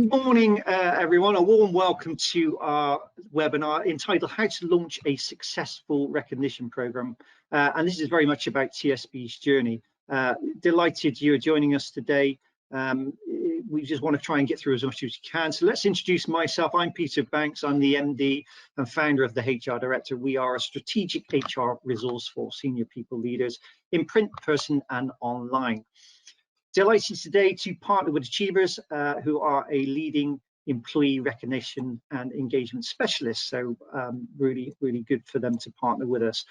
Good morning, everyone. A warm welcome to our webinar entitled How to Launch a Successful Recognition Program. And this is very much about TSB's journey. Delighted you're joining us today. We just want to try and get through as much as we can. So let's introduce myself. I'm Peter Banks. I'm the MD and founder of the HR Director. We are a strategic HR resource for senior people leaders in print, person, and online. Delighted today to partner with Achievers, who are a leading employee recognition and engagement specialist. So really good for them to partner with us.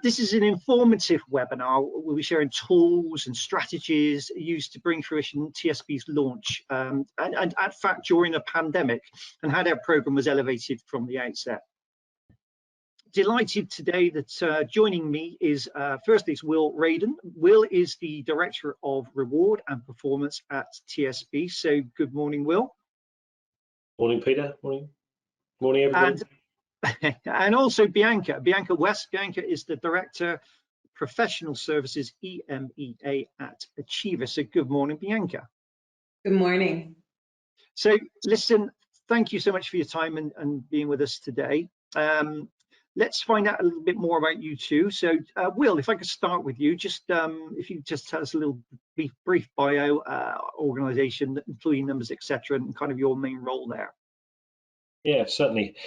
This is an informative webinar. We'll be sharing tools and strategies used to bring fruition TSB's launch, and in fact during a pandemic, and how that program was elevated from the outset. Delighted today that joining me is firstly is Will Rayden. Will is the Director of Reward and Performance at TSB. So good morning, Will. Morning, Peter. Morning, everybody. And also Bianca West. Bianca is the Director Professional Services EMEA at Achievers. So good morning, Bianca. Good morning. So listen, thank you so much for your time and being with us today. Let's find out a little bit more about you two. So Will, if I could start with you, just if you just tell us a little brief bio, organization, employee numbers, etc., and kind of your main role there. Yeah, certainly.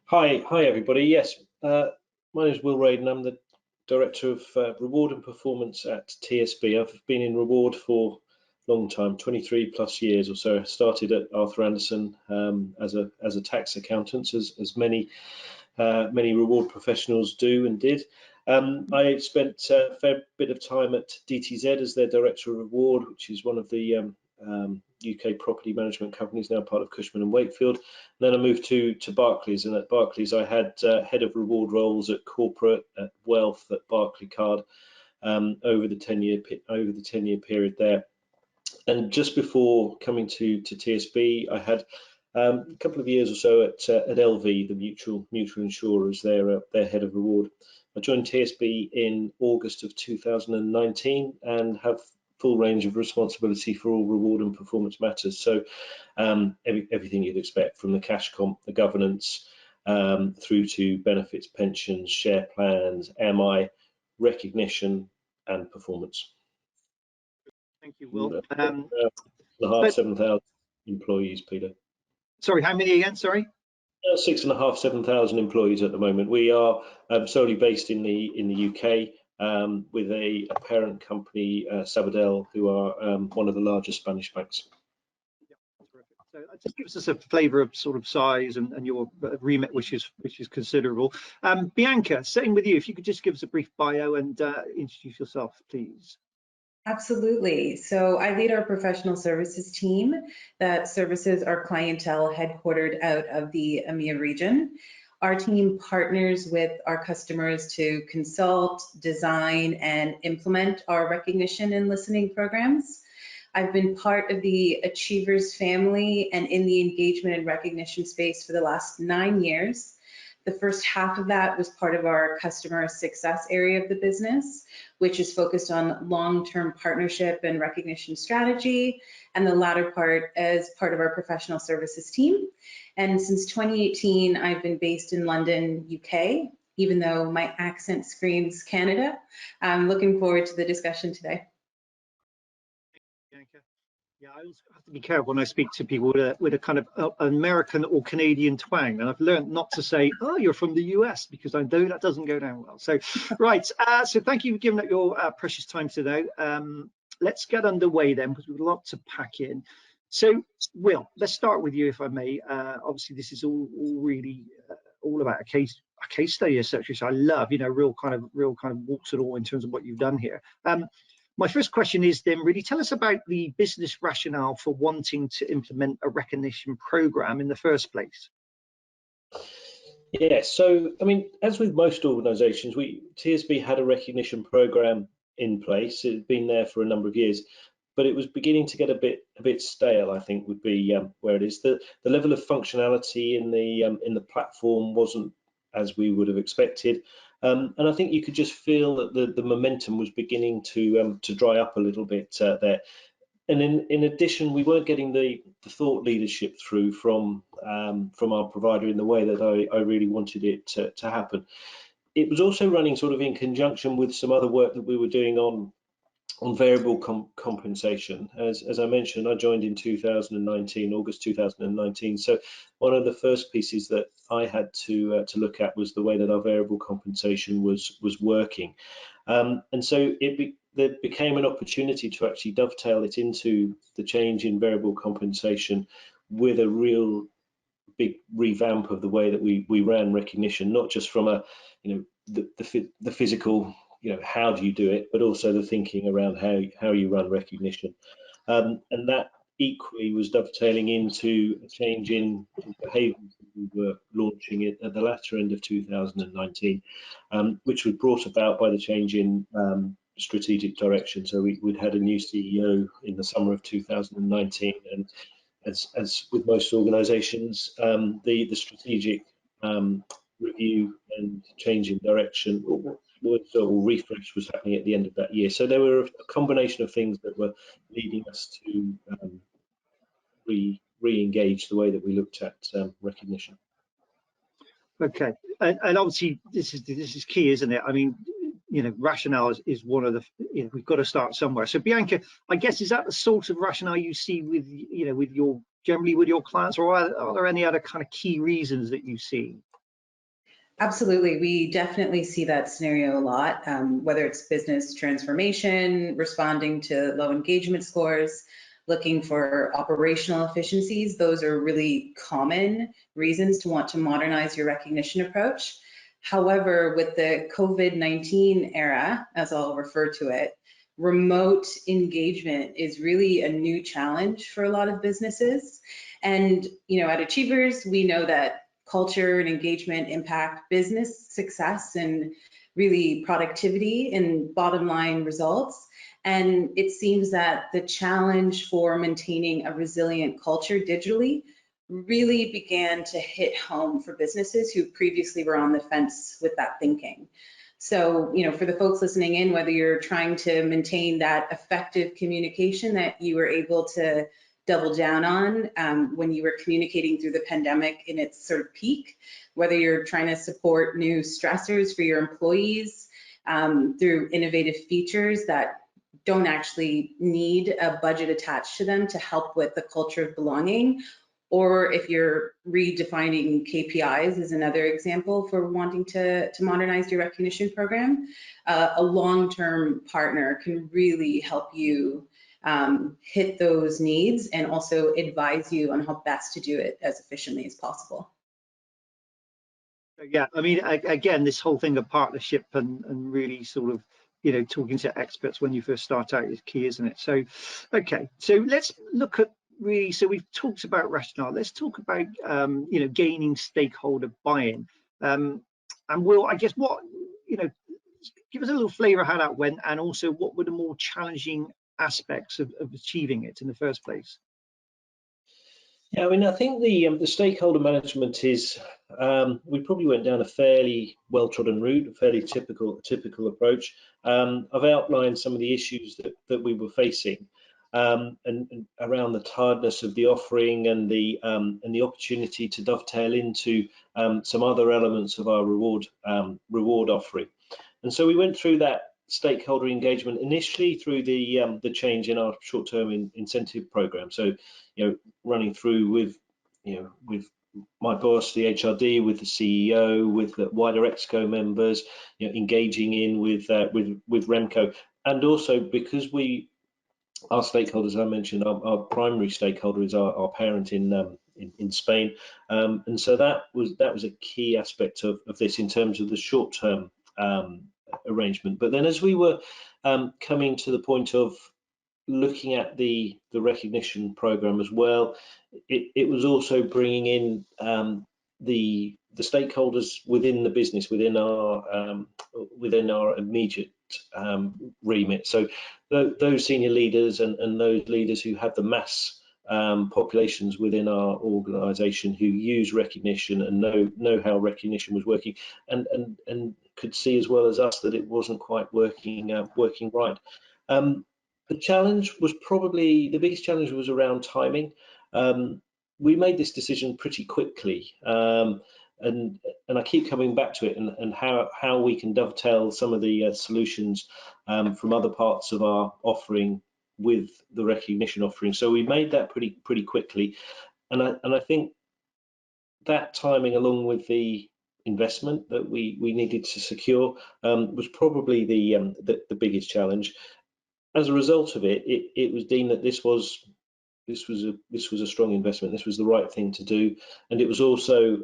Hi everybody. Yes, my name is Will Rayden. I'm the Director of Reward and Performance at TSB. I've been in reward for a long time, 23 plus years or so. I started at Arthur Andersen as a tax accountant, as many reward professionals do and did. I spent a fair bit of time at DTZ as their Director of Reward, which is one of the UK property management companies, now part of Cushman & Wakefield. And then I moved to Barclays, and at Barclays I had head of reward roles at corporate, at wealth, at Barclaycard over the 10-year period there. And just before coming to TSB, I had a couple of years or so at LV, the mutual insurers, their head of reward. I joined TSB in August of 2019 and have full range of responsibility for all reward and performance matters. So everything you'd expect, from the cash comp, the governance, through to benefits, pensions, share plans, MI, recognition, and performance. Thank you, Will. 7,000 employees, Peter. Sorry, how many again? Sorry. 6,500 to 7,000 employees at the moment. We are solely based in the UK with a parent company, Sabadell, who are one of the largest Spanish banks. Yeah, terrific. So it just gives us a flavour of sort of size and your remit, which is considerable. Bianca, sitting with you, if you could just give us a brief bio and introduce yourself, please. Absolutely. So I lead our professional services team that services our clientele headquartered out of the EMEA region. Our team partners with our customers to consult, design, and implement our recognition and listening programs. I've been part of the Achievers family and in the engagement and recognition space for the last 9 years. The first half of that was part of our customer success area of the business, which is focused on long-term partnership and recognition strategy, and the latter part as part of our professional services team. And since 2018, I've been based in London, UK, even though my accent screams Canada. I'm looking forward to the discussion today. Yeah, I also have to be careful when I speak to people with a kind of American or Canadian twang, and I've learned not to say, "Oh, you're from the US," because I know that doesn't go down well. So, right. So thank you for giving up your precious time today. Let's get underway then, because we've got a lot to pack in. So, Will, let's start with you, if I may. Obviously, this is all really all about a case study, etc. So I love, real kind of walks it all in terms of what you've done here. My first question is then really tell us about the business rationale for wanting to implement a recognition program in the first place. Yeah, so I mean, as with most organisations, TSB had a recognition program in place. It had been there for a number of years, but it was beginning to get a bit stale, I think, would be where it is. The level of functionality in the platform wasn't as we would have expected. And I think you could just feel that the momentum was beginning to dry up a little bit there. in addition, we weren't getting the thought leadership through from our provider in the way that I really wanted it to happen. It was also running sort of in conjunction with some other work that we were doing on variable compensation. As I mentioned, I joined in 2019, August 2019. So one of the first pieces that I had to look at was the way that our variable compensation was working, and so there became an opportunity to actually dovetail it into the change in variable compensation with a real big revamp of the way that we ran recognition, not just from a the physical, how do you do it, but also the thinking around how you run recognition, and that equally was dovetailing into a change in behaviours that we were launching it at the latter end of 2019, which was brought about by the change in strategic direction. So we'd had a new CEO in the summer of 2019, and as with most organisations, the strategic review and change in direction or refresh was happening at the end of that year. So there were a combination of things that were leading us to re-engage the way that we looked at recognition. Okay, and obviously this is key, isn't it? I mean, rationale is one of the, we've got to start somewhere. So Bianca, I guess, is that the sort of rationale you see with, generally with your clients, or are there any other kind of key reasons that you see? Absolutely, we definitely see that scenario a lot, whether it's business transformation, responding to low engagement scores, looking for operational efficiencies. Those are really common reasons to want to modernize your recognition approach. However, with the COVID-19 era, as I'll refer to it, remote engagement is really a new challenge for a lot of businesses. And, at Achievers, we know that culture and engagement impact business success and really productivity and bottom line results. And it seems that the challenge for maintaining a resilient culture digitally really began to hit home for businesses who previously were on the fence with that thinking. So, for the folks listening in, whether you're trying to maintain that effective communication that you were able to double down on when you were communicating through the pandemic in its sort of peak, whether you're trying to support new stressors for your employees through innovative features that don't actually need a budget attached to them to help with the culture of belonging, or if you're redefining KPIs is another example for wanting to modernize your recognition program, a long-term partner can really help you hit those needs and also advise you on how best to do it as efficiently as possible. Yeah, I mean, again, this whole thing of partnership and really sort of, talking to experts when you first start out is key, isn't it? So, okay, so let's look at really, so we've talked about rationale. Let's talk about, gaining stakeholder buy-in. And Will, I guess what, give us a little flavour of how that went, and also what were the more challenging aspects of achieving it in the first place? Yeah, I mean, I think the stakeholder management is, we probably went down a fairly well-trodden route, a fairly typical approach. I've outlined some of the issues that we were facing, and around the tiredness of the offering and the opportunity to dovetail into some other elements of our reward offering. And so we went through that stakeholder engagement initially through the change in our short-term incentive program. So, running through with my boss, the HRD, with the CEO, with the wider EXCO members, engaging in with Remco, and also because our stakeholders, I mentioned, our primary stakeholder is our parent in Spain, and so that was a key aspect of this in terms of the short-term arrangement. But then as we were coming to the point of looking at the recognition program as well, it was also bringing in the stakeholders within the business, within our immediate remit. So those senior leaders and those leaders who have the mass populations within our organisation who use recognition and know how recognition was working, and could see as well as us that it wasn't quite working right. The challenge was probably, the biggest challenge was around timing. We made this decision pretty quickly, and I keep coming back to it, and how we can dovetail some of the solutions from other parts of our offering with the recognition offering. So we made that pretty quickly, and I think that timing, along with the investment that we needed to secure, was probably the biggest challenge. As a result of it, it was deemed that this was a strong investment. This was the right thing to do, and it was also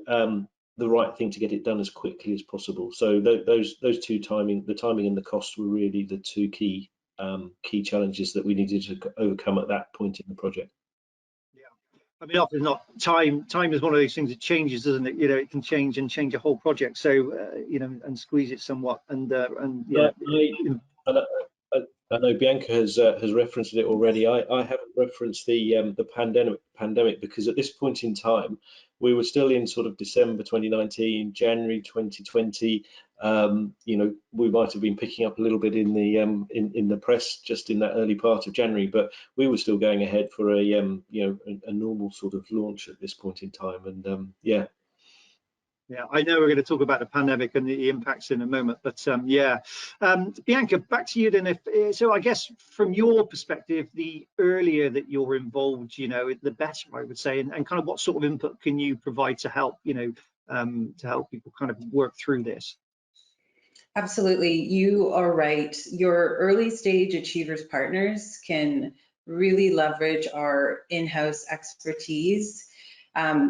the right thing to get it done as quickly as possible. So those two the timing and the cost were really the two key challenges that we needed to overcome at that point in the project. Yeah, I mean, often not time is one of those things that changes, doesn't it? You know, it can change a whole project. So you know, and squeeze it somewhat, and yeah. I know Bianca has referenced it already. I haven't referenced the pandemic because at this point in time we were still in sort of December 2019, January 2020. You know, we might have been picking up a little bit in the press just in that early part of January, but we were still going ahead for a you know, a normal sort of launch at this point in time. And yeah. Yeah, I know we're going to talk about the pandemic and the impacts in a moment, but yeah, Bianca, back to you then. So I guess from your perspective, the earlier that you're involved, you know, the better, I would say, and kind of what sort of input can you provide to help, you know, to help people kind of work through this? Absolutely, you are right. Your early stage Achievers partners can really leverage our in-house expertise.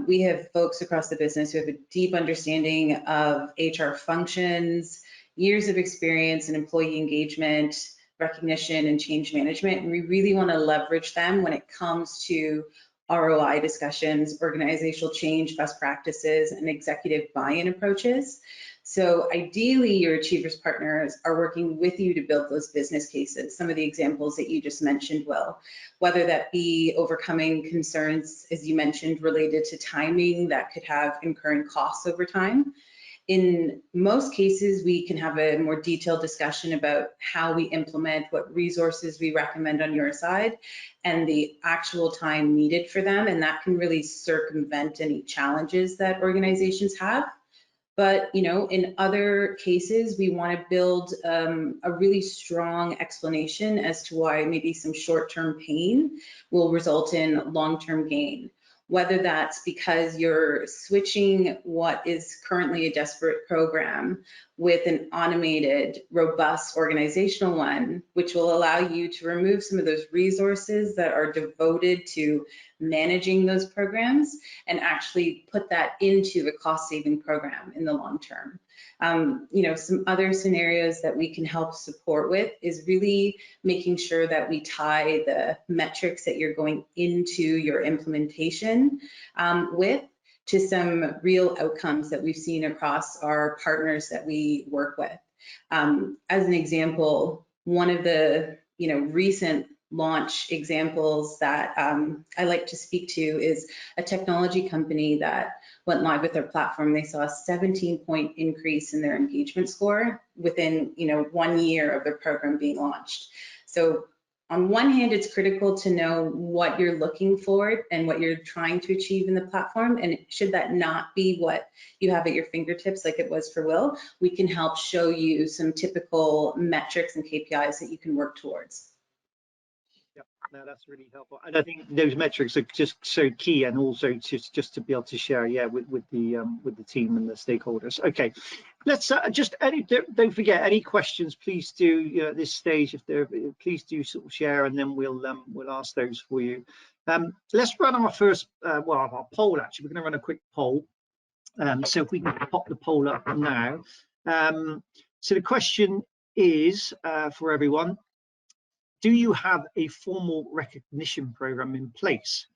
We have folks across the business who have a deep understanding of HR functions, years of experience in employee engagement, recognition, and change management. And we really want to leverage them when it comes to ROI discussions, organizational change, best practices, and executive buy-in approaches. So ideally, your Achievers partners are working with you to build those business cases. Some of the examples that you just mentioned, Will, whether that be overcoming concerns, as you mentioned, related to timing that could have incurring costs over time. In most cases, we can have a more detailed discussion about how we implement, what resources we recommend on your side, and the actual time needed for them. And that can really circumvent any challenges that organizations have. But, you know, in other cases, we want to build a really strong explanation as to why maybe some short-term pain will result in long-term gain. Whether that's because you're switching what is currently a desperate program with an automated, robust organizational one, which will allow you to remove some of those resources that are devoted to managing those programs and actually put that into a cost-saving program in the long term. You know, some other scenarios that we can help support with is really making sure that we tie the metrics that you're going into your implementation with to some real outcomes that we've seen across our partners that we work with. As an example, one of the recent launch examples that I like to speak to is a technology company that went live with their platform. They saw a 17-point increase in their engagement score within 1 year of their program being launched. So on one hand, it's critical to know what you're looking for and what you're trying to achieve in the platform. And should that not be what you have at your fingertips, like it was for Will, we can help show you some typical metrics and KPIs that you can work towards. No, that's really helpful, and I think those metrics are just so key, and also just to be able to share, with the team and the stakeholders. Okay, let's don't forget any questions. Please do at this stage, if there, please do sort of share, and then we'll ask those for you. Let's run our first our poll. Actually, we're going to run a quick poll. So if we can pop the poll up now. So the question is for everyone. Do you have a formal recognition program in place?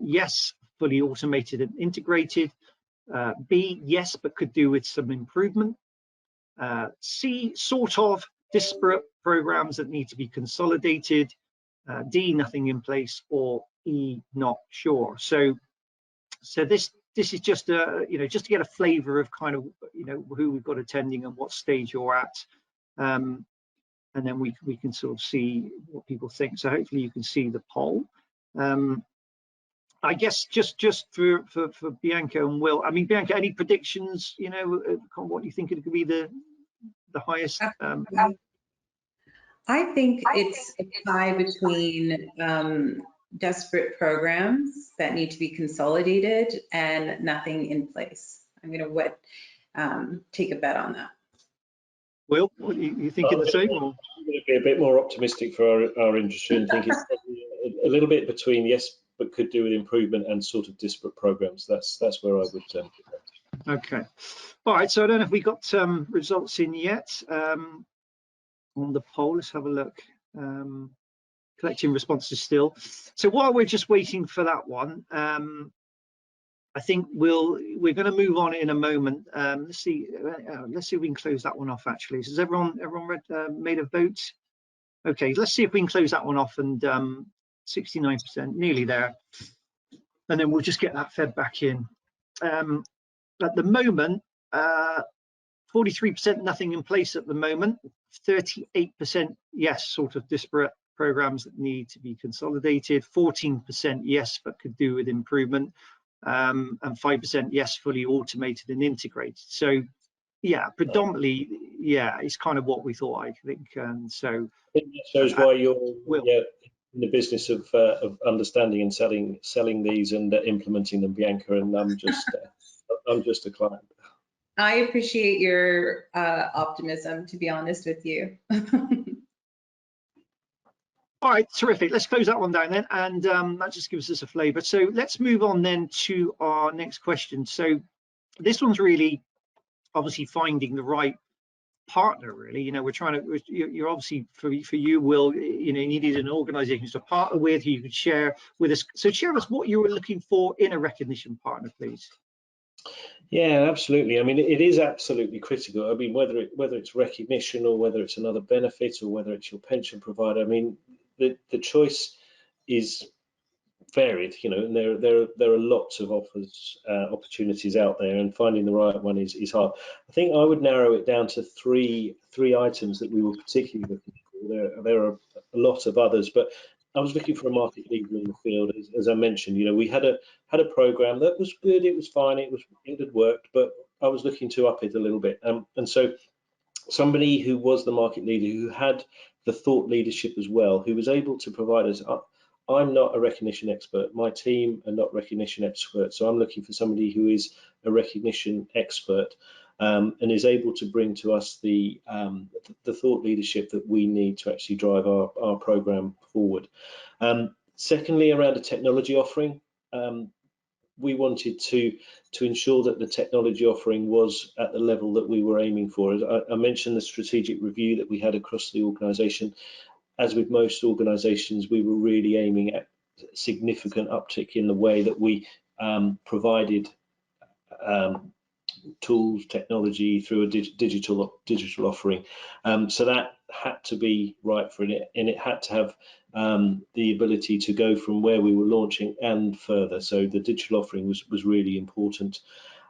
Yes, fully automated and integrated. B, yes, but could do with some improvement. C, sort of disparate programs that need to be consolidated. D, nothing in place, or E, not sure. So this is just just to get a flavor of kind of who we've got attending and what stage you're at. and then we can sort of see what people think. So hopefully you can see the poll. I guess just for Bianca and Will, I mean, Bianca, any predictions, you know, what do you think it could be the highest? I think it's a tie between desperate programs that need to be consolidated and nothing in place. I'm going to take a bet on that. Will, what you thinking the same? Or? I'm going to be a bit more optimistic for our industry and think it's a little bit between yes, but could do with improvement and sort of disparate programs. That's where I would go. Okay. All right. So I don't know if we got results in yet on the poll. Let's have a look. Collecting responses still. So while we're just waiting for that one, I think we're going to move on in a moment. Let's see if we can close that one off. Actually, so has everyone made a vote? Okay, let's see if we can close that one off. And 69%, nearly there. And then we'll just get that fed back in. At the moment, 43% nothing in place at the moment. 38% yes, sort of disparate programs that need to be consolidated. 14% yes, but could do with improvement. And 5% yes, fully automated and integrated. So yeah, predominantly, yeah, it's kind of what we thought, I think. And so it shows why you're in the business of understanding and selling these and implementing them, Bianca. And I'm just a client. I appreciate your optimism, to be honest with you. All right, terrific. Let's close that one down then, and that just gives us a flavour. So let's move on then to our next question. So this one's really obviously finding the right partner. Really, you know, we're trying to. You're obviously for you, Will. You know, you needed an organisation to partner with who you could share with us. So share with us what you were looking for in a recognition partner, please. Yeah, absolutely. I mean, it is absolutely critical. I mean, whether it's recognition or whether it's another benefit or whether it's your pension provider. I mean, the choice is varied, you know, and there are lots of opportunities out there, and finding the right one is hard. I think I would narrow it down to three items that we were particularly looking for. There are a lot of others, but I was looking for a market leader in the field. As I mentioned, you know, we had a program that was good, it was fine, it had worked, but I was looking to up it a little bit, and so somebody who was the market leader, who had the thought leadership as well, who was able to provide us. I'm not a recognition expert. My team are not recognition experts, so I'm looking for somebody who is a recognition expert and is able to bring to us the thought leadership that we need to actually drive our program forward. Secondly, around a technology offering, we wanted to ensure that the technology offering was at the level that we were aiming for. I mentioned the strategic review that we had across the organisation. As with most organisations, we were really aiming at significant uptick in the way that we provided tools, technology through a digital offering. So that had to be right for it, and it had to have the ability to go from where we were launching and further. So the digital offering was really important.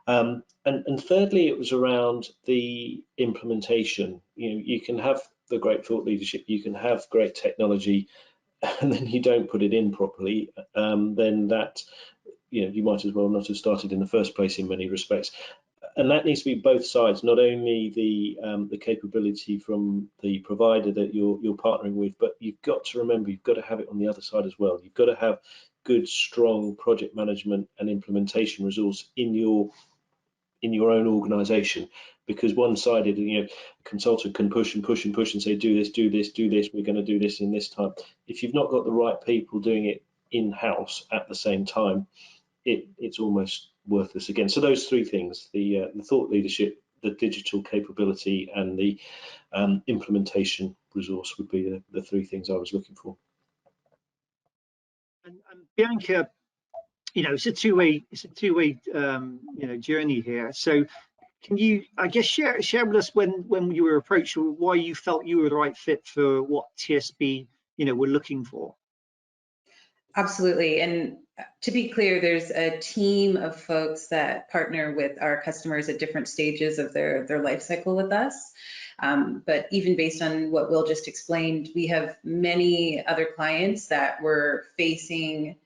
And thirdly, it was around the implementation. You know, you can have the great thought leadership, you can have great technology, and then you don't put it in properly, then that, you know, you might as well not have started in the first place in many respects. And that needs to be both sides, not only the capability from the provider that you're partnering with, but you've got to remember, you've got to have it on the other side as well. You've got to have good, strong project management and implementation resource in your own organization, because one-sided, you know, a consultant can push and push and push and say, do this, we're going to do this in this time. If you've not got the right people doing it in-house at the same time, it's almost worthless again. So those three things, the thought leadership, the digital capability, and the implementation resource would be the three things I was looking for. And Bianca, you know, it's a two-way you know, journey here. So can you, I guess, share with us when you were approached, why you felt you were the right fit for what TSB, you know, were looking for? Absolutely. And to be clear, there's a team of folks that partner with our customers at different stages of their life cycle with us. But even based on what Will just explained, we have many other clients that were facing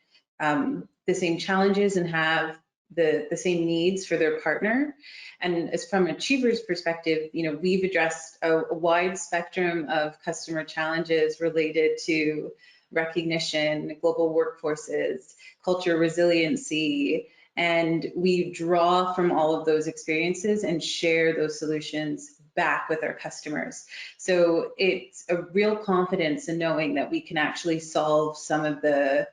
the same challenges and have the same needs for their partner. And as from Achievers' perspective, we've addressed a wide spectrum of customer challenges related to recognition, global workforces, culture resiliency, and we draw from all of those experiences and share those solutions back with our customers. So it's a real confidence in knowing that we can actually solve some of the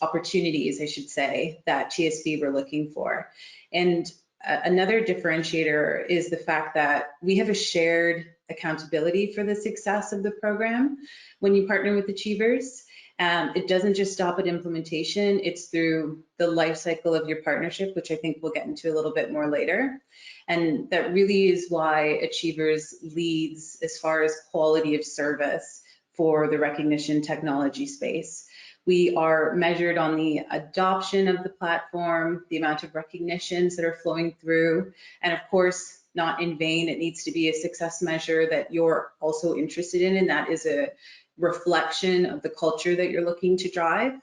opportunities, I should say, that TSB were looking for. And another differentiator is the fact that we have a shared accountability for the success of the program when you partner with Achievers. It doesn't just stop at implementation, it's through the life cycle of your partnership, which I think we'll get into a little bit more later. And that really is why Achievers leads as far as quality of service for the recognition technology space. We are measured on the adoption of the platform, the amount of recognitions that are flowing through, and of course, not in vain, it needs to be a success measure that you're also interested in, and that is a reflection of the culture that you're looking to drive.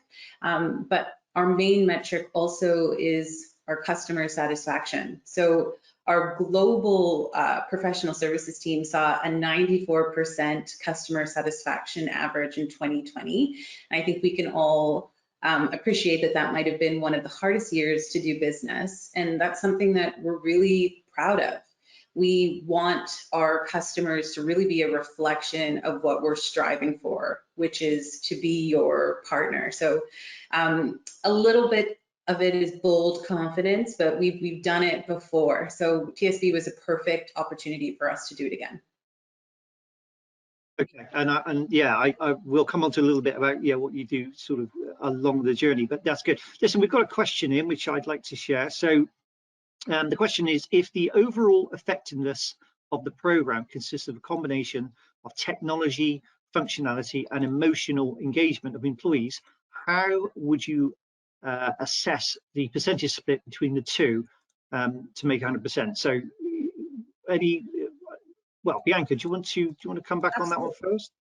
But our main metric also is our customer satisfaction. So our global professional services team saw a 94% customer satisfaction average in 2020. And I think we can all appreciate that that might have been one of the hardest years to do business. And that's something that we're really proud of. We want our customers to really be a reflection of what we're striving for, which is to be your partner. So a little bit of it is bold confidence, but we've done it before. So TSB was a perfect opportunity for us to do it again. Okay, and yeah, I will come on to a little bit about what you do sort of along the journey, but that's good. Listen, we've got a question in which I'd like to share. So the question is, if the overall effectiveness of the program consists of a combination of technology, functionality, and emotional engagement of employees, how would you assess the percentage split between the two to make 100%? So, well, Bianca, do you want to come back on that one first?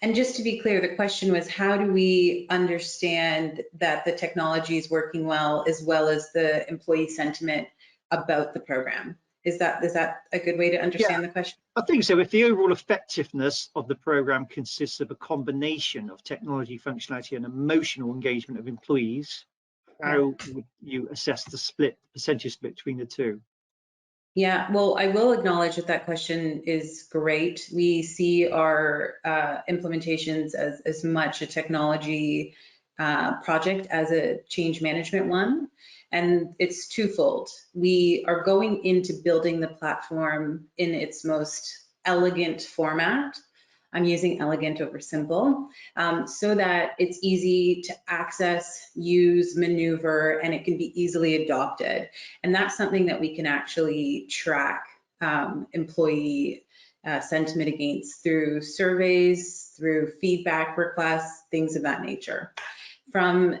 And just to be clear, the question was, how do we understand that the technology is working well as the employee sentiment about the program? Is that a good way to understand the question? I think so. If the overall effectiveness of the program consists of a combination of technology, functionality, and emotional engagement of employees, how would you assess the percentage split between the two? Yeah, well, I will acknowledge that question is great. We see our implementations as much a technology project as a change management one, and it's twofold. We are going into building the platform in its most elegant format. I'm using elegant over simple, so that it's easy to access, use, maneuver, and it can be easily adopted. And that's something that we can actually track employee sentiment against through surveys, through feedback requests, things of that nature. From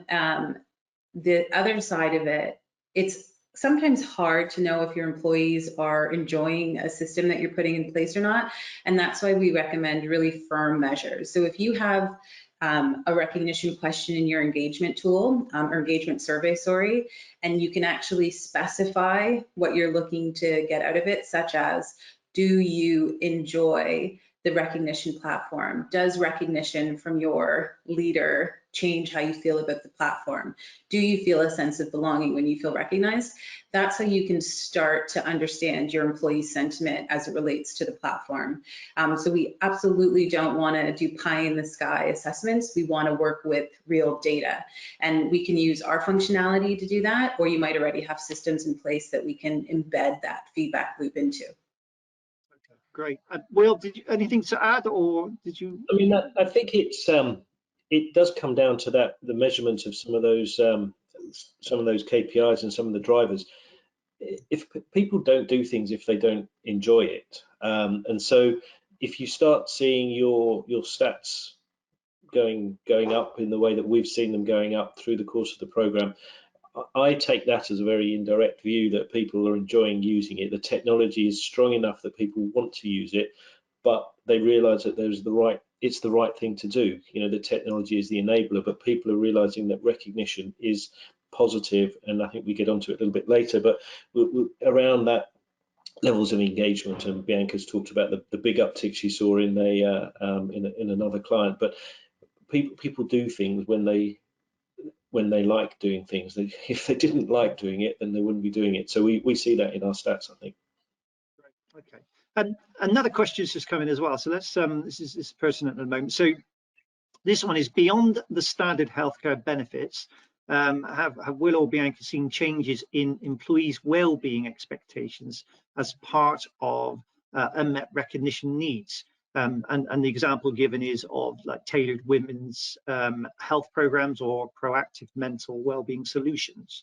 the other side of it, it's sometimes hard to know if your employees are enjoying a system that you're putting in place or not. And that's why we recommend really firm measures. So if you have a recognition question in your engagement tool, or engagement survey, sorry, and you can actually specify what you're looking to get out of it, such as, do you enjoy the recognition platform? Does recognition from your leader change how you feel about the platform? Do you feel a sense of belonging when you feel recognized? That's how you can start to understand your employee sentiment as it relates to the platform. So we absolutely don't want to do pie in the sky assessments. We want to work with real data, and we can use our functionality to do that, or you might already have systems in place that we can embed that feedback loop into. Great. Will, did you anything to add, or did you? I mean, I think it does come down to the measurement of some of those KPIs and some of the drivers. If people don't do things if they don't enjoy it, and so if you start seeing your stats going up in the way that we've seen them going up through the course of the program, I take that as a very indirect view that people are enjoying using it. The technology is strong enough that people want to use it, but they realise that it's the right thing to do. You know, the technology is the enabler, but people are realising that recognition is positive, and I think we get onto it a little bit later. But around that levels of engagement, and Bianca's talked about the big uptick she saw in in another client. But people do things when they like doing things. If they didn't like doing it, then they wouldn't be doing it. So we see that in our stats, I think. Okay. And another question has just come in as well. So let's this is pertinent at the moment. So this one is, beyond the standard healthcare benefits, have Will or Bianca seen changes in employees' well-being expectations as part of unmet recognition needs? And the example given is of like tailored women's health programs or proactive mental well-being solutions.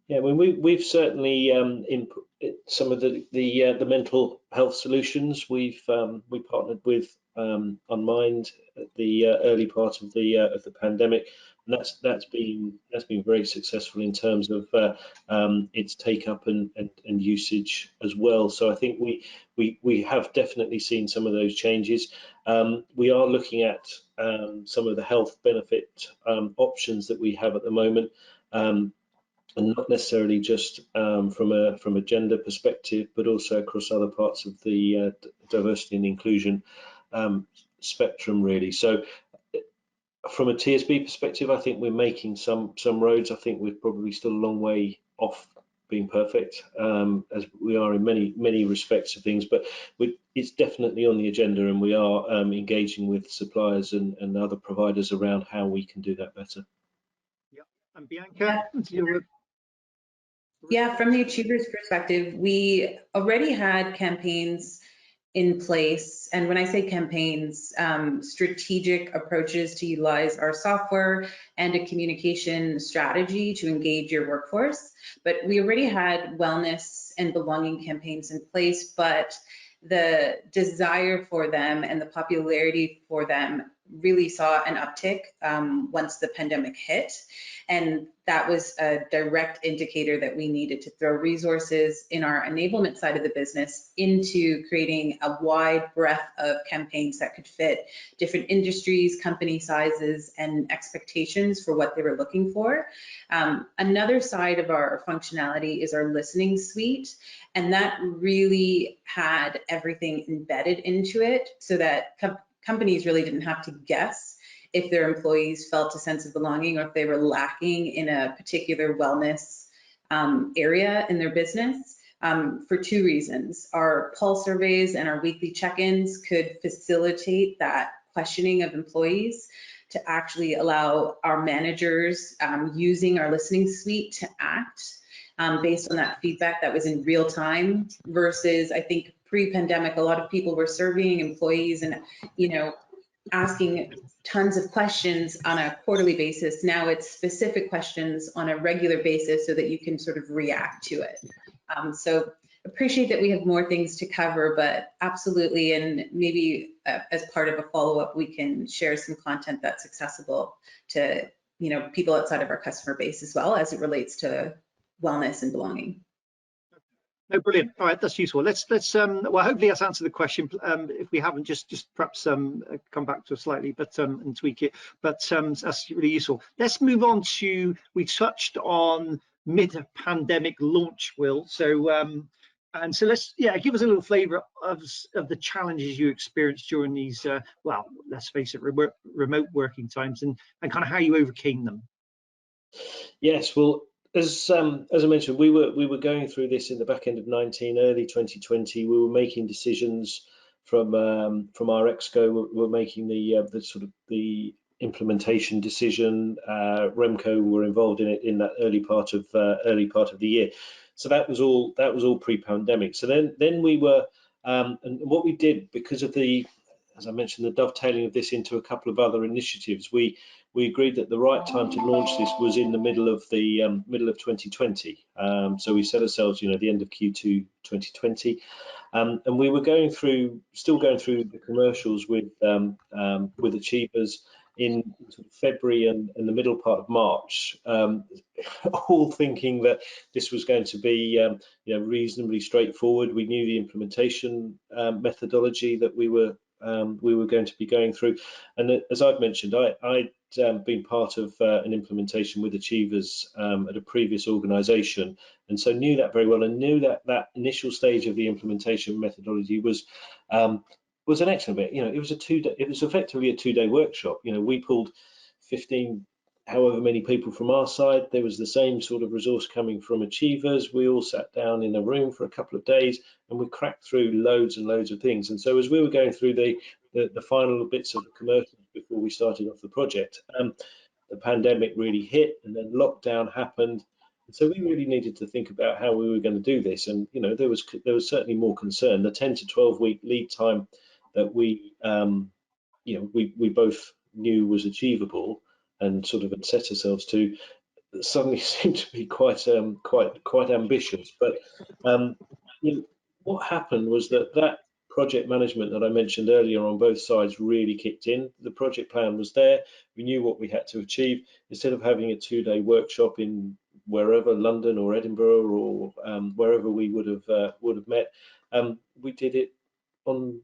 Yeah, well, we've certainly input some of the mental health solutions. We partnered with Unmind at the early part of the pandemic, and that's been very successful in terms of its take up and usage as well. So I think we have definitely seen some of those changes. We are looking at some of the health benefit options that we have at the moment. And not necessarily just from a gender perspective, but also across other parts of the diversity and inclusion spectrum, really. So from a TSB perspective, I think we're making some roads. I think we're probably still a long way off being perfect, as we are in many respects of things, but it's definitely on the agenda, and we are engaging with suppliers and other providers around how we can do that better. Yeah, and Bianca, yeah, from the Achievers perspective, we already had campaigns in place. And when I say campaigns, strategic approaches to utilize our software and a communication strategy to engage your workforce. But we already had wellness and belonging campaigns in place, but the desire for them and the popularity for them really saw an uptick once the pandemic hit. And that was a direct indicator that we needed to throw resources in our enablement side of the business into creating a wide breadth of campaigns that could fit different industries, company sizes, and expectations for what they were looking for. Another side of our functionality is our listening suite, and that really had everything embedded into it so that companies really didn't have to guess if their employees felt a sense of belonging or if they were lacking in a particular wellness area in their business, for two reasons. Our pulse surveys and our weekly check-ins could facilitate that questioning of employees to actually allow our managers using our listening suite to act based on that feedback that was in real time, versus I think pre-pandemic, a lot of people were surveying employees and, asking tons of questions on a quarterly basis. Now it's specific questions on a regular basis so that you can sort of react to it. So appreciate that we have more things to cover, but absolutely, and maybe as part of a follow-up, we can share some content that's accessible to people outside of our customer base as well as it relates to wellness and belonging. No, brilliant. All right, that's useful. Let's well, hopefully that's answered the question. If we haven't, just perhaps come back to it slightly, but and tweak it. But that's really useful. Let's move on to, we touched on mid-pandemic launch, Will. So and so let's give us a little flavour of the challenges you experienced during these well, let's face it, remote working times, and kind of how you overcame them. Yes, well, as I mentioned, we were going through this in the back end of 19, early 2020. We were making decisions from our exco. We were making the sort of the implementation decision. Remco were involved in it in that early part of the year. So that was all pre-pandemic. So then we were and what we did, because of the, as I mentioned, the dovetailing of this into a couple of other initiatives, we agreed that the right time to launch this was in the middle of 2020. So we set ourselves, the end of Q2 2020, and we were still going through the commercials with Achievers, in sort of February and the middle part of March, all thinking that this was going to be reasonably straightforward. We knew the implementation methodology that we were going to be going through, and as I've mentioned, I'd been part of an implementation with Achievers at a previous organisation, and so knew that very well, and knew that that initial stage of the implementation methodology was an excellent bit. It was effectively a 2-day workshop. We pulled 15, however many people from our side. There was the same sort of resource coming from Achievers. We all sat down in a room for a couple of days, and we cracked through loads and loads of things. And so as we were going through the final bits of the commercials before we started off the project, the pandemic really hit, and then lockdown happened. And so we really needed to think about how we were going to do this. And there was certainly more concern. The 10 to 12 week lead time that we both knew was achievable and sort of had set ourselves to, suddenly seemed to be quite ambitious. But what happened was that project management that I mentioned earlier on both sides really kicked in. The project plan was there. We knew what we had to achieve. Instead of having a 2-day workshop in wherever, London or Edinburgh or wherever we would have met, we did it on.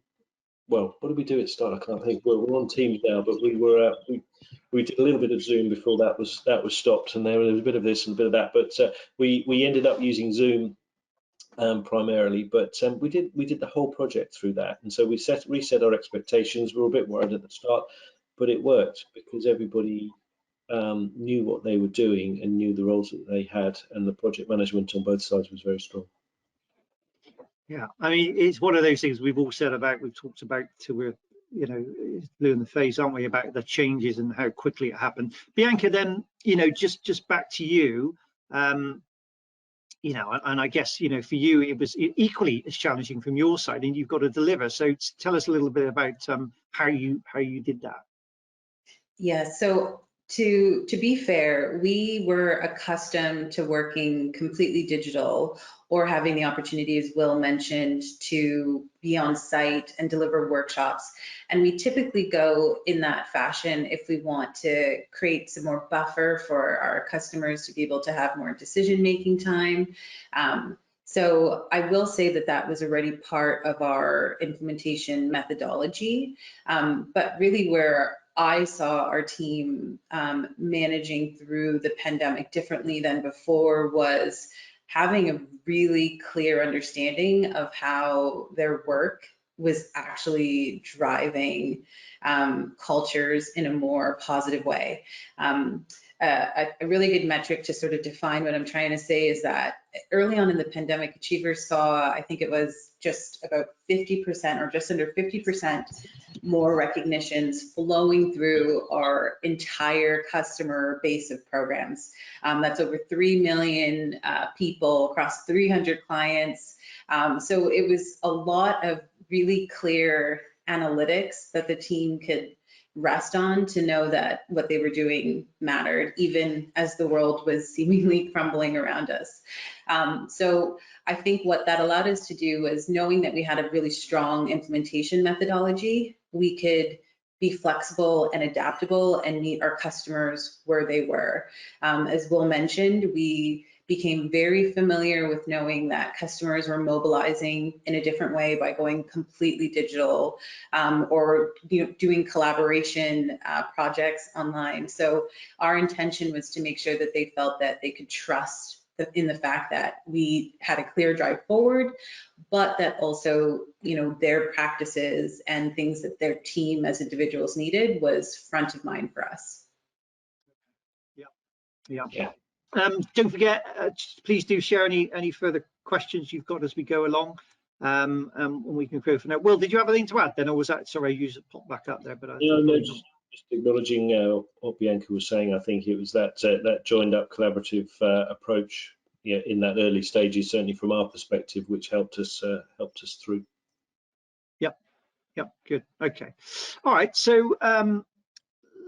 Well, what did we do at start? I can't think. We're on Teams now, but we did a little bit of Zoom before that was stopped, and there was a bit of this and a bit of that. But we ended up using Zoom primarily. But we did the whole project through that, and so we reset our expectations. We were a bit worried at the start, but it worked because everybody knew what they were doing and knew the roles that they had, and the project management on both sides was very strong. Yeah, I mean, it's one of those things we've all said about, we've talked about till we're, blue in the face, aren't we, about the changes and how quickly it happened. Bianca, then, just back to you, and I guess, for you, it was equally as challenging from your side, and you've got to deliver. So tell us a little bit about how you did that. Yeah, so to be fair, we were accustomed to working completely digital or having the opportunity, as Will mentioned, to be on site and deliver workshops. And we typically go in that fashion if we want to create some more buffer for our customers to be able to have more decision-making time. So I will say that was already part of our implementation methodology, but really where I saw our team managing through the pandemic differently than before was having a really clear understanding of how their work was actually driving cultures in a more positive way. A really good metric to sort of define what I'm trying to say is that early on in the pandemic, Achievers saw, I think it was just about 50% or just under 50% more recognitions flowing through our entire customer base of programs. That's over 3 million people across 300 clients. So it was a lot of really clear analytics that the team could rest on to know that what they were doing mattered, even as the world was seemingly crumbling around us. So I think what that allowed us to do was, knowing that we had a really strong implementation methodology, we could be flexible and adaptable and meet our customers where they were. As Will mentioned, we became very familiar with knowing that customers were mobilizing in a different way by going completely digital or doing collaboration projects online. So our intention was to make sure that they felt that they could trust in the fact that we had a clear drive forward, but that also, their practices and things that their team as individuals needed was front of mind for us. Yeah. Don't forget, please do share any further questions you've got as we go along, and we can go from there. Will, did you have anything to add then, or was that, sorry, you just popped back up there? But no, just acknowledging what Bianca was saying. I think it was that joined up collaborative approach, in that early stages, certainly from our perspective, which helped us through. Yep, good. Okay, all right. So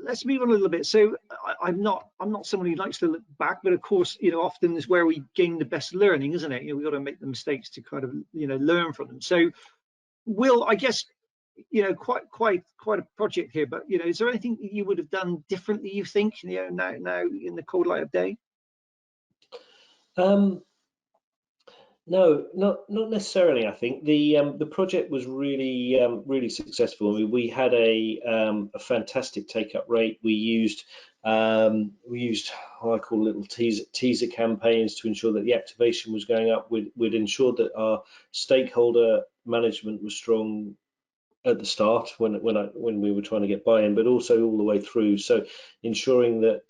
let's move on a little bit. So I'm not someone who likes to look back, but of course, often is where we gain the best learning, isn't it? We've got to make the mistakes to kind of, learn from them. So Will, I guess you know, quite a project here, but, you know, is there anything that you would have done differently, you think, you know, now in the cold light of day? No, not necessarily. I think the project was really successful. I mean, we had a fantastic take-up rate. We used what I call little teaser campaigns to ensure that the activation was going up. We'd ensured that our stakeholder management was strong at the start when we were trying to get buy-in, but also all the way through. So ensuring that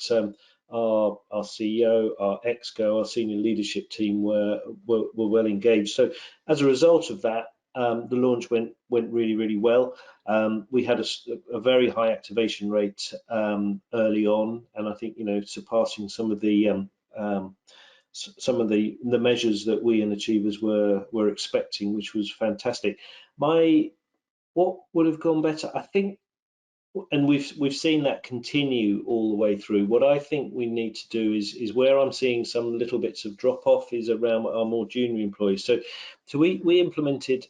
our CEO, our ExCo, our senior leadership team were well engaged. So as a result of that, the launch went really well. We had a very high activation rate early on, and I think, you know, surpassing some of the measures that we and Achievers were expecting, which was fantastic. What would have gone better? I think, and we've seen that continue all the way through. What I think we need to do is where I'm seeing some little bits of drop off is around our more junior employees. So we implemented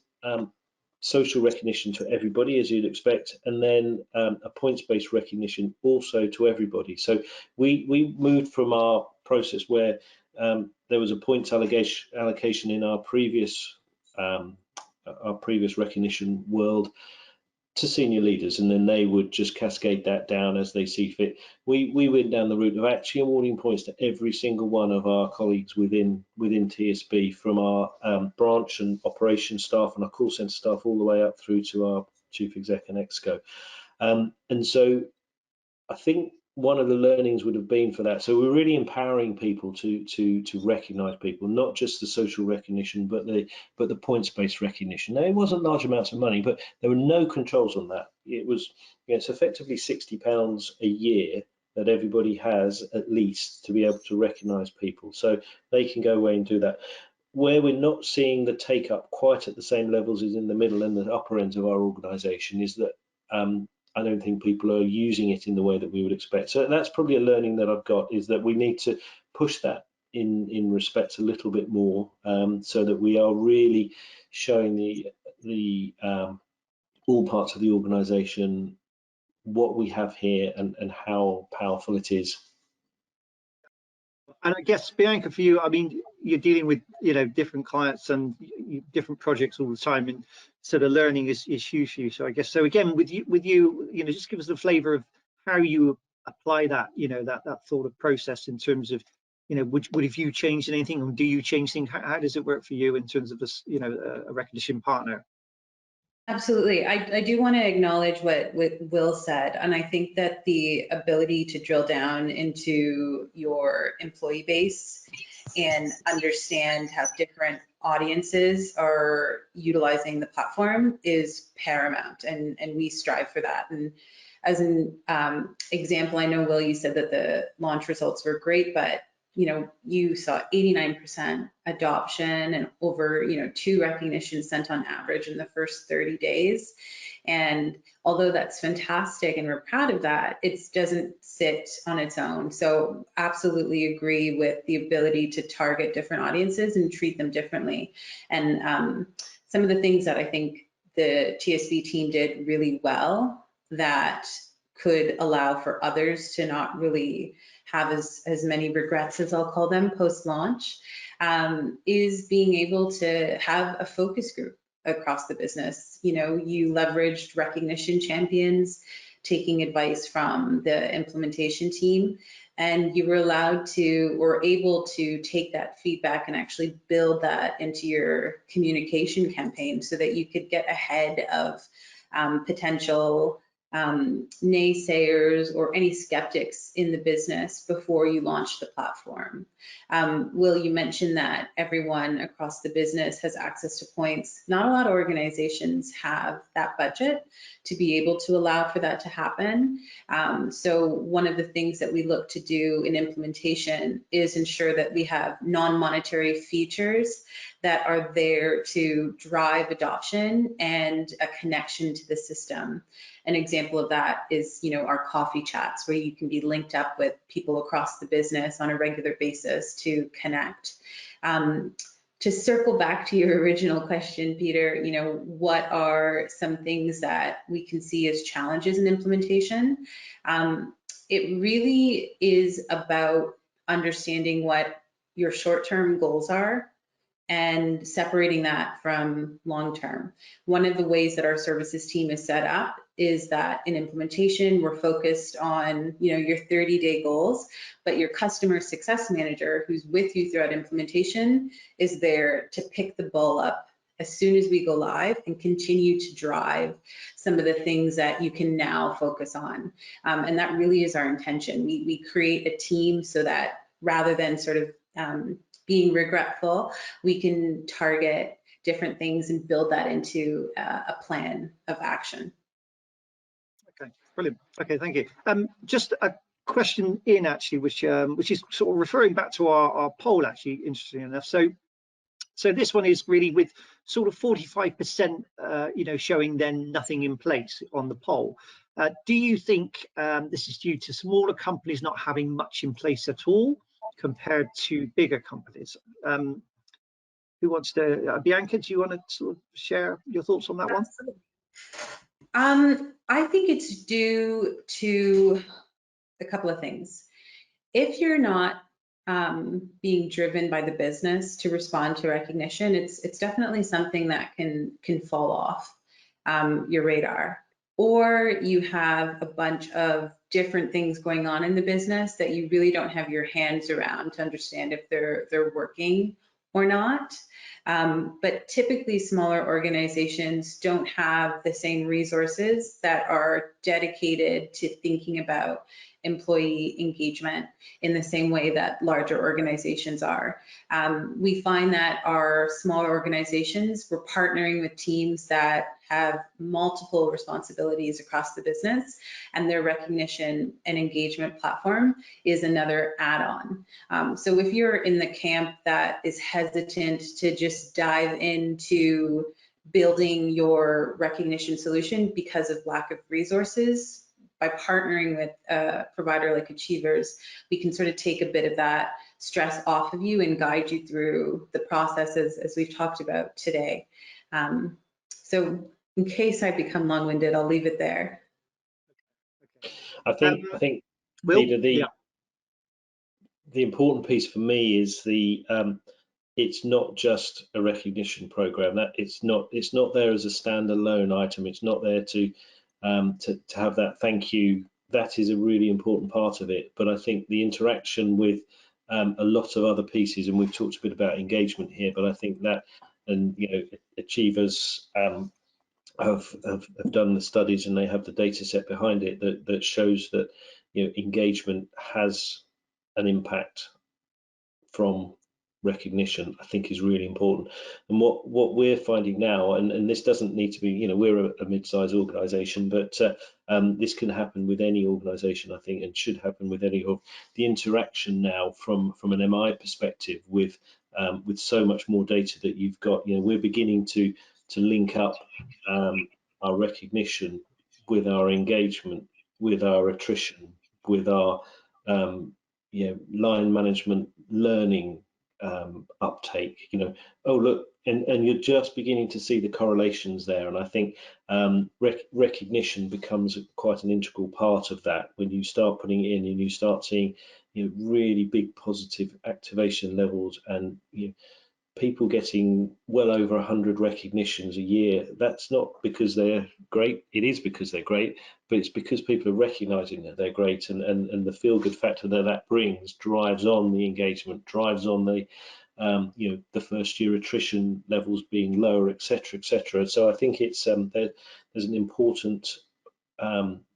social recognition to everybody, as you'd expect, and then a points-based recognition also to everybody. So we moved from our process where there was a points allocation in our previous recognition world to senior leaders, and then they would just cascade that down as they see fit. We went down the route of actually awarding points to every single one of our colleagues within TSB, from our branch and operations staff and our call centre staff all the way up through to our chief exec and ExCo. And so I think one of the learnings would have been for that. So we're really empowering people to recognise people, not just the social recognition, but the points-based recognition. Now, it wasn't large amounts of money, but there were no controls on that. It was, you know, it's effectively £60 a year that everybody has at least to be able to recognise people, so they can go away and do that. Where we're not seeing the take up quite at the same levels as in the middle and the upper ends of our organisation is that I don't think people are using it in the way that we would expect. So that's probably a learning that I've got, is that we need to push that in respect a little bit more, so that we are really showing the all parts of the organisation what we have here and how powerful it is. And I guess, Bianca, for you, I mean, you're dealing with, you know, different clients and different projects all the time, and so the learning is huge for you. So I guess, so again, with you, you know, just give us the flavour of how you apply that, you know, that sort of process in terms of, you know, would have you changed anything, or do you change things? How does it work for you in terms of this, you know, a recognition partner? Absolutely. I do want to acknowledge what Will said, and I think that the ability to drill down into your employee base and understand how different audiences are utilizing the platform is paramount, and we strive for that. And as an example, I know, Will, you said that the launch results were great, but you know, you saw 89% adoption and over, you know, 2 recognitions sent on average in the first 30 days. And although that's fantastic and we're proud of that, it doesn't sit on its own. So absolutely agree with the ability to target different audiences and treat them differently. And some of the things that I think the TSB team did really well that could allow for others to not really have as many regrets, as I'll call them, post-launch, is being able to have a focus group across the business. You know, you leveraged recognition champions, taking advice from the implementation team, and you were allowed to, or able to, take that feedback and actually build that into your communication campaign so that you could get ahead of potential naysayers or any skeptics in the business before you launch the platform. Will, you mentioned that everyone across the business has access to points. Not a lot of organizations have that budget to be able to allow for that to happen. So one of the things that we look to do in implementation is ensure that we have non-monetary features that are there to drive adoption and a connection to the system. An example of that is, you know, our coffee chats, where you can be linked up with people across the business on a regular basis to connect. To circle back to your original question, Peter, you know, what are some things that we can see as challenges in implementation? It really is about understanding what your short-term goals are and separating that from long-term. One of the ways that our services team is set up is that in implementation, we're focused on, you know, your 30-day goals, but your customer success manager who's with you throughout implementation is there to pick the ball up as soon as we go live and continue to drive some of the things that you can now focus on. And that really is our intention. We create a team so that rather than sort of being regretful, we can target different things and build that into a plan of action. Okay, brilliant. Okay, thank you. Just a question in actually, which is sort of referring back to our poll actually, interesting enough. So this one is really with sort of 45%, you know, showing then nothing in place on the poll. Do you think this is due to smaller companies not having much in place at all compared to bigger companies? Who wants to, Bianca, do you want to sort of share your thoughts on that one? I think it's due to a couple of things. If you're not being driven by the business to respond to recognition, it's definitely something that can fall off your radar. Or you have a bunch of different things going on in the business that you really don't have your hands around to understand if they're working or not. But typically smaller organizations don't have the same resources that are dedicated to thinking about employee engagement in the same way that larger organizations are. We find that our smaller organizations, we're partnering with teams that have multiple responsibilities across the business, and their recognition and engagement platform is another add-on. So if you're in the camp that is hesitant to just dive into building your recognition solution because of lack of resources, by partnering with a provider like Achievers, we can sort of take a bit of that stress off of you and guide you through the processes as we've talked about today. So in case I become long-winded, I'll leave it there. I think Will? the important piece for me is it's not just a recognition program. That it's not there as a standalone item. It's not there to have that thank you. That is a really important part of it. But I think the interaction with a lot of other pieces, and we've talked a bit about engagement here, but I think that, and you know, Achievers have done the studies and they have the data set behind it that shows that, you know, engagement has an impact from recognition, I think is really important. And what we're finding now, and this doesn't need to be, you know, we're a mid-sized organization, but this can happen with any organization, I think, and should happen with any of the interaction now from an MI perspective with so much more data that you've got. You know, we're beginning to link up our recognition with our engagement, with our attrition, with our you know, line management learning uptake. You know, oh look, and you're just beginning to see the correlations there. And I think recognition becomes quite an integral part of that when you start putting it in and you start seeing, you know, really big positive activation levels, and you know, people getting well over 100 recognitions a year. That's not because they're great, it is because they're great, but it's because people are recognizing that they're great, and the feel-good factor that brings drives on the engagement, drives on the you know, the first year attrition levels being lower, etc., etc. So I think it's there's an important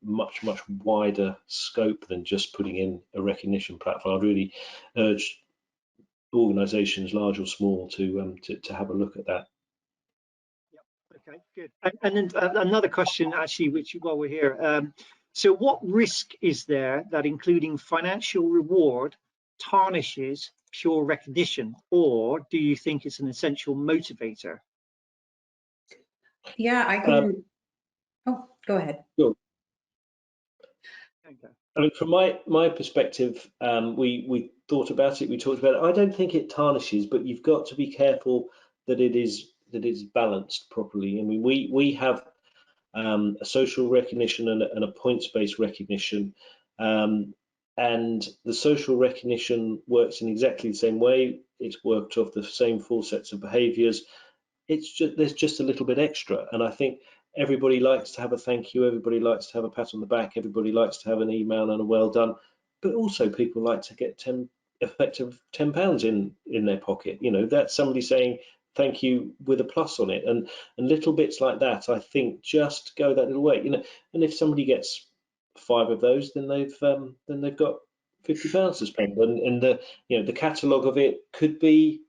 much wider scope than just putting in a recognition platform. I'd really urge organizations, large or small, to have a look at that. Yep. Okay, good. And then another question, actually, which while we're here, so what risk is there that including financial reward tarnishes pure recognition, or do you think it's an essential motivator? Yeah, I can. Oh, go ahead. Sure. Okay. I mean, from my perspective, we thought about it, we talked about it. I don't think it tarnishes, but you've got to be careful that it is balanced properly. I mean, we have a social recognition and a points-based recognition, and the social recognition works in exactly the same way. It's worked off the same 4 sets of behaviours. It's just there's just a little bit extra, and I think everybody likes to have a thank you, everybody likes to have a pat on the back, everybody likes to have an email and a well done, but also people like to get effective £10 in their pocket. You know, that's somebody saying thank you with a plus on it, and little bits like that, I think, just go that little way. You know, and if somebody gets 5 of those, then they've got £50 to spend, and the catalogue of it could be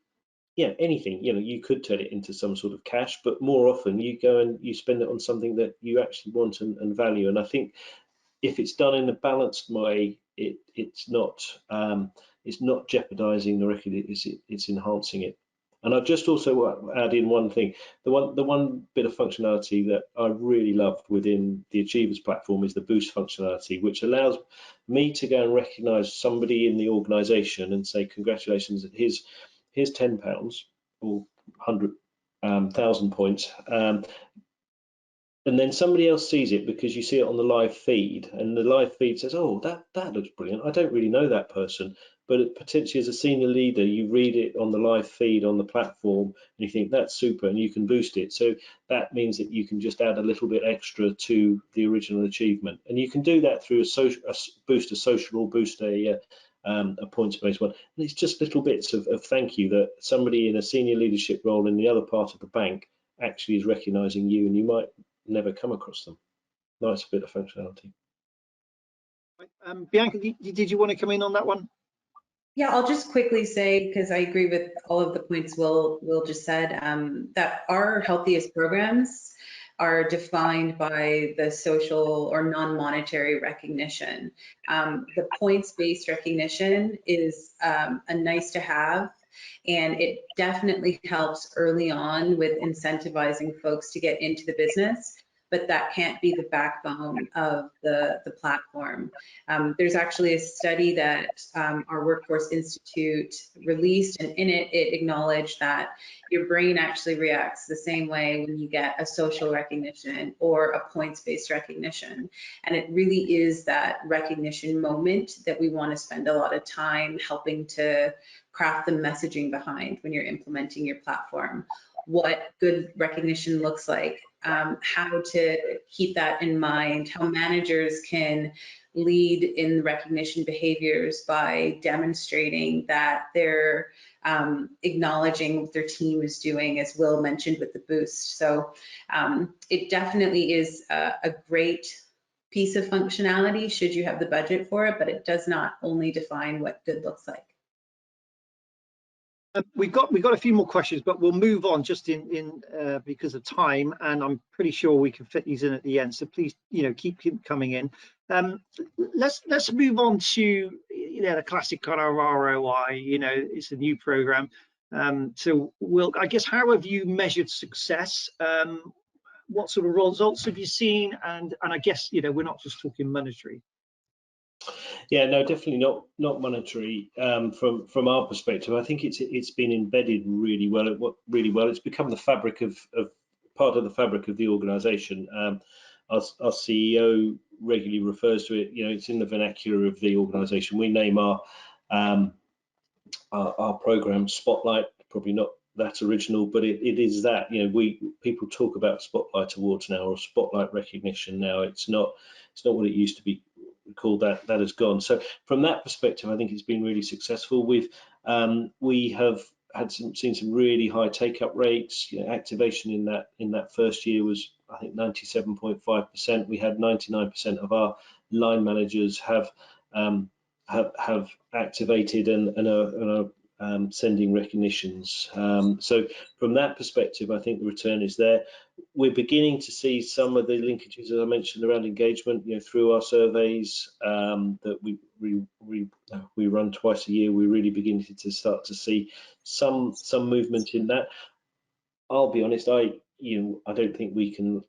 anything. You know, you could turn it into some sort of cash, but more often you go and you spend it on something that you actually want and value. And I think if it's done in a balanced way, it's not jeopardizing the record, it's enhancing it. And I've just also add in one thing. The one bit of functionality that I really loved within the Achievers platform is the boost functionality, which allows me to go and recognize somebody in the organization and say, congratulations, here's £10 or 100,000 points, and then somebody else sees it because you see it on the live feed, and the live feed says, oh, that looks brilliant, I don't really know that person, but potentially as a senior leader you read it on the live feed on the platform and you think that's super, and you can boost it. So that means that you can just add a little bit extra to the original achievement, and you can do that through boost a social or boost a points-based one. And it's just little bits of thank you that somebody in a senior leadership role in the other part of the bank actually is recognizing you, and you might never come across them. Nice bit of functionality. Bianca, did you want to come in on that one? Yeah, I'll just quickly say, because I agree with all of the points Will just said, that our healthiest programs are defined by the social or non-monetary recognition. The points-based recognition is a nice to have, and it definitely helps early on with incentivizing folks to get into the business, but that can't be the backbone of the platform. There's actually a study that our Workforce Institute released, and in it, it acknowledged that your brain actually reacts the same way when you get a social recognition or a points-based recognition. And it really is that recognition moment that we want to spend a lot of time helping to craft the messaging behind when you're implementing your platform. What good recognition looks like, how to keep that in mind, how managers can lead in recognition behaviors by demonstrating that they're acknowledging what their team is doing, as Will mentioned with the boost. So it definitely is a great piece of functionality should you have the budget for it, but it does not only define what good looks like. We've got a few more questions, but we'll move on just in because of time, and I'm pretty sure we can fit these in at the end. So please, keep coming in. Let's move on to the classic kind of ROI. It's a new program. So Will, I guess, how have you measured success? What sort of results have you seen? And I guess we're not just talking monetary. Yeah, no, definitely not monetary. From our perspective, I think it's been embedded really well. It's become the fabric of part of the fabric of the organisation. Our CEO regularly refers to it. It's in the vernacular of the organisation. We name our program Spotlight. Probably not that original, but it is that. People talk about Spotlight Awards now, or Spotlight recognition now. It's not what it used to be called. That has gone. So from that perspective, I think it's been really successful. We have seen some really high take-up rates. Activation in that first year was, I think, 97.5%. We had 99% of our line managers have activated and are sending recognitions. So from that perspective, I think the return is there. We're beginning to see some of the linkages, as I mentioned, around engagement, through our surveys that we run twice a year. We're really beginning to start to see some movement in that. I'll be honest, I don't think we can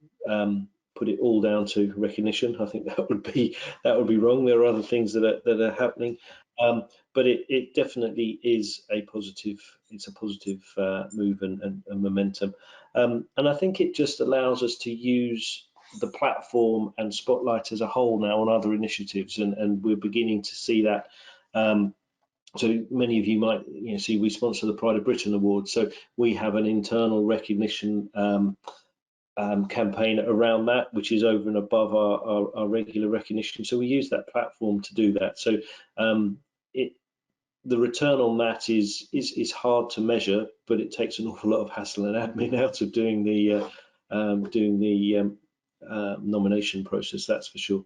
put it all down to recognition. I think that would be wrong. There are other things that are happening, but it definitely is a positive. It's a positive move and momentum, and I think it just allows us to use the platform and Spotlight as a whole now on other initiatives, and we're beginning to see that. So many of you might see we sponsor the Pride of Britain Awards, so we have an internal recognition campaign around that, which is over and above our regular recognition. So we use that platform to do that. So the return on that is hard to measure, but it takes an awful lot of hassle and admin out of doing the nomination process. That's for sure.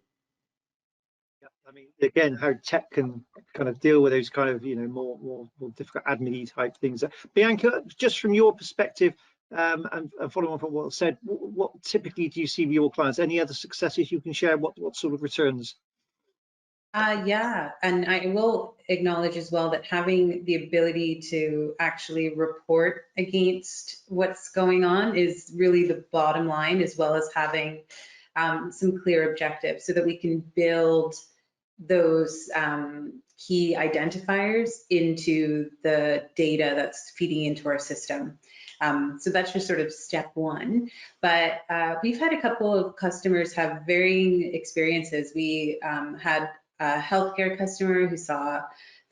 I mean, again, how tech can kind of deal with those kind of more difficult admin type things. Bianca, just from your perspective, and following on from what was said, what typically do you see with your clients? Any other successes you can share? What sort of returns? Yeah, and I will acknowledge as well that having the ability to actually report against what's going on is really the bottom line, as well as having some clear objectives so that we can build those key identifiers into the data that's feeding into our system. So that's just sort of step one. But we've had a couple of customers have varying experiences. We had a healthcare customer who saw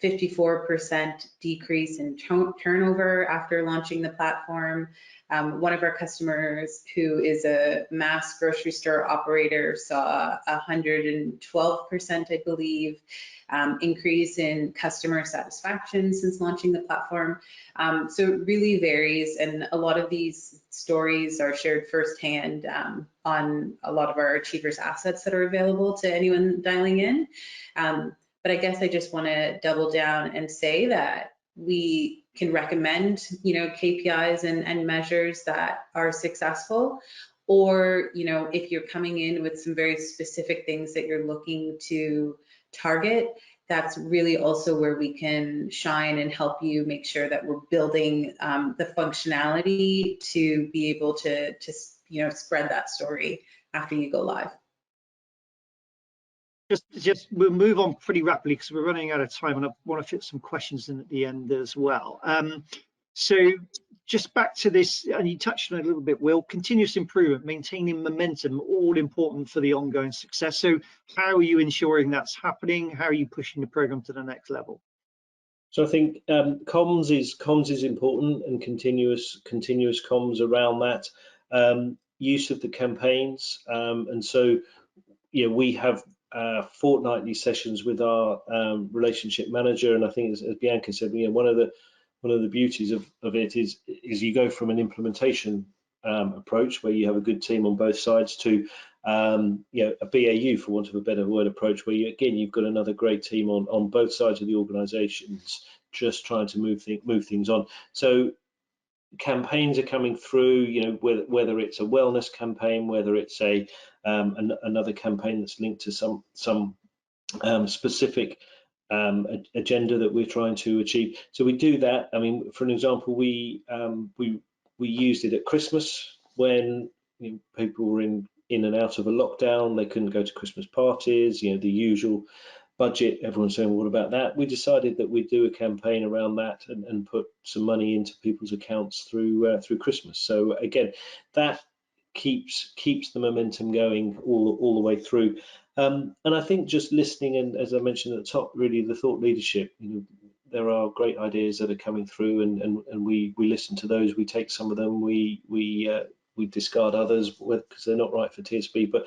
54% decrease in turnover after launching the platform. One of our customers, who is a mass grocery store operator, saw 112%, I believe, increase in customer satisfaction since launching the platform. So it really varies, and a lot of these stories are shared firsthand on a lot of our Achievers assets that are available to anyone dialing in. But I guess I just want to double down and say that we can recommend, KPIs and measures that are successful, or, if you're coming in with some very specific things that you're looking to target, that's really also where we can shine and help you make sure that we're building the functionality to be able to spread that story after you go live. Just we'll move on pretty rapidly because we're running out of time, and I want to fit some questions in at the end as well. So just back to this, and you touched on it a little bit, Will, continuous improvement, maintaining momentum, all important for the ongoing success. So how are you ensuring that's happening? How are you pushing the program to the next level? So I think comms is important, and continuous comms around that. Use of the campaigns, and so we have fortnightly sessions with our relationship manager, and I think as Bianca said, one of the beauties of it is you go from an implementation approach where you have a good team on both sides to a BAU, for want of a better word, approach where you've got another great team on both sides of the organizations just trying to move things on. So campaigns are coming through, whether it's a wellness campaign, whether it's another campaign that's linked to some specific agenda that we're trying to achieve. So we do that. I mean, for an example, we used it at Christmas when people were in and out of a lockdown. They couldn't go to Christmas parties, the usual budget. Everyone's saying, well, what about that? We decided that we'd do a campaign around that and put some money into people's accounts through Christmas. So again, that keeps the momentum going all the way through. And I think just listening, and as I mentioned at the top, really the thought leadership. There are great ideas that are coming through, and we listen to those. We take some of them, we discard others because they're not right for TSB, but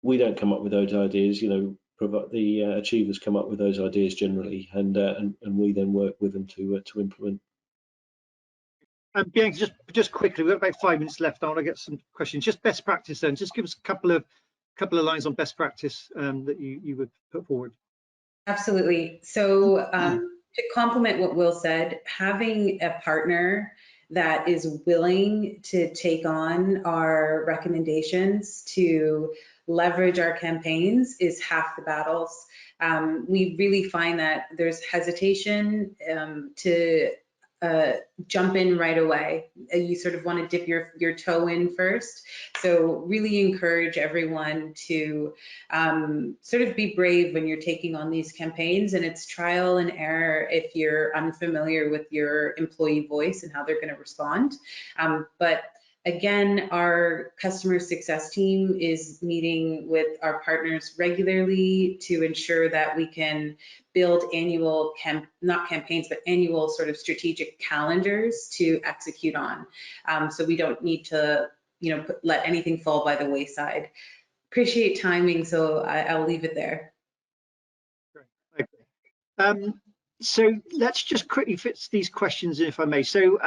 we don't come up with those ideas. The Achievers come up with those ideas generally, and we then work with them to implement. And Bianca, just quickly, we've got about 5 minutes left. I want to get some questions. Just best practice then. Just give us a couple of lines on best practice that you would put forward. Absolutely. So to complement what Will said, having a partner that is willing to take on our recommendations to leverage our campaigns is half the battles. We really find that there's hesitation to jump in right away. You sort of want to dip your toe in first. So really encourage everyone to sort of be brave when you're taking on these campaigns, and it's trial and error if you're unfamiliar with your employee voice and how they're going to respond. But again, our customer success team is meeting with our partners regularly to ensure that we can build annual, not campaigns, but annual sort of strategic calendars to execute on. So we don't need to, let anything fall by the wayside. Appreciate timing, so I'll leave it there. Great. Okay. So let's just quickly fit these questions in, if I may. So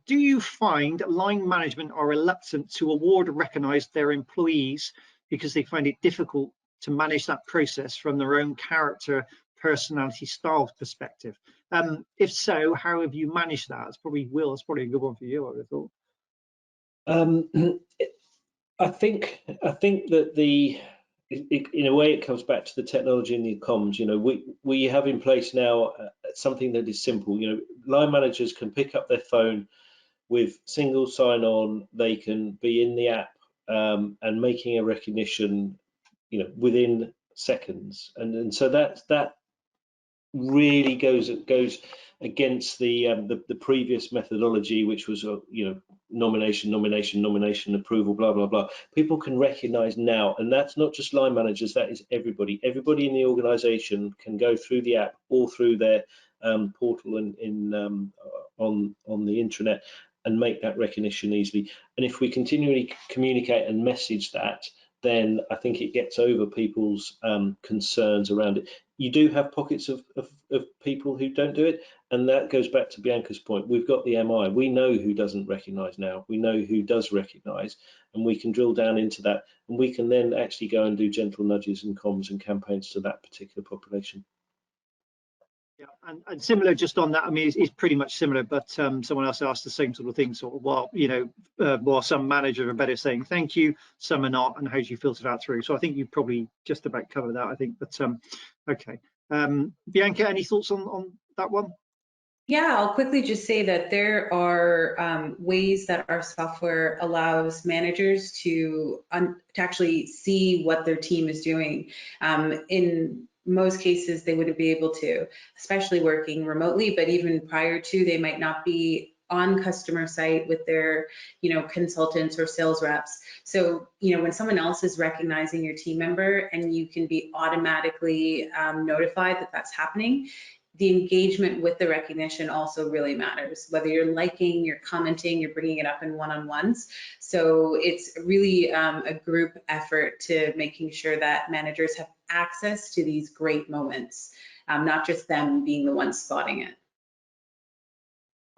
do you find line management are reluctant to award or recognize their employees because they find it difficult to manage that process from their own character, personality, style perspective? If so, how have you managed that? It's probably, Will, it's probably a good one for you, I would have thought. I think that in a way it comes back to the technology and the comms. We have in place now something that is simple. Line managers can pick up their phone with single sign-on. They can be in the app and making a recognition, within seconds. And so that really goes against the previous methodology, which was nomination, approval, blah blah blah. People can recognize now, and that's not just line managers, that is everybody in the organization can go through the app or through their portal on the intranet and make that recognition easily. And if we continually communicate and message that, then I think it gets over people's concerns around it. You do have pockets of people who don't do it, and that goes back to Bianca's point. We've got the MI. We know who doesn't recognise now. We know who does recognise, and we can drill down into that, and we can then actually go and do gentle nudges and comms and campaigns to that particular population. Yeah, and similar just on that, I mean, it's pretty much similar, but someone else asked the same sort of thing, sort of, while some managers are better saying thank you, some are not, and how do you filter that through? So I think you probably just about covered that, I think, but okay. Bianca, any thoughts on that one? Yeah, I'll quickly just say that there are ways that our software allows managers to actually see what their team is doing. In most cases, they wouldn't be able to, especially working remotely, but even prior to, they might not be on customer site with their, consultants or sales reps. So, when someone else is recognizing your team member and you can be automatically notified that that's happening, the engagement with the recognition also really matters, whether you're liking, you're commenting, you're bringing it up in one-on-ones. So it's really a group effort to making sure that managers have access to these great moments, not just them being the ones spotting it.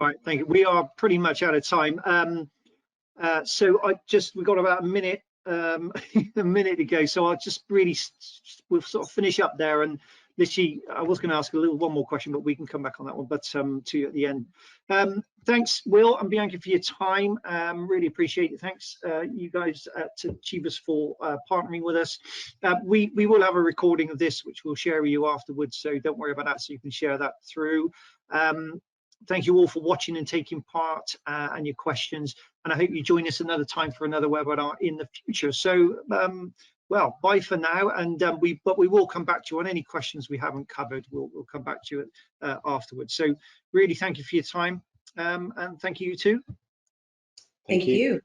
All right, thank you. We are pretty much out of time. So we've got about a minute to go. So I'll just we'll sort of finish up there, and literally, I was going to ask one more question, but we can come back on that one, but to you at the end. Thanks, Will and Bianca, for your time. Really appreciate it. Thanks, you guys at Achievers, for partnering with us. We will have a recording of this, which we'll share with you afterwards, so don't worry about that, so you can share that through. Thank you all for watching and taking part, and your questions, and I hope you join us another time for another webinar in the future. So, well, bye for now, and we will come back to you on any questions we haven't covered. We'll come back to you afterwards. So really thank you for your time, and thank you too. Thank you.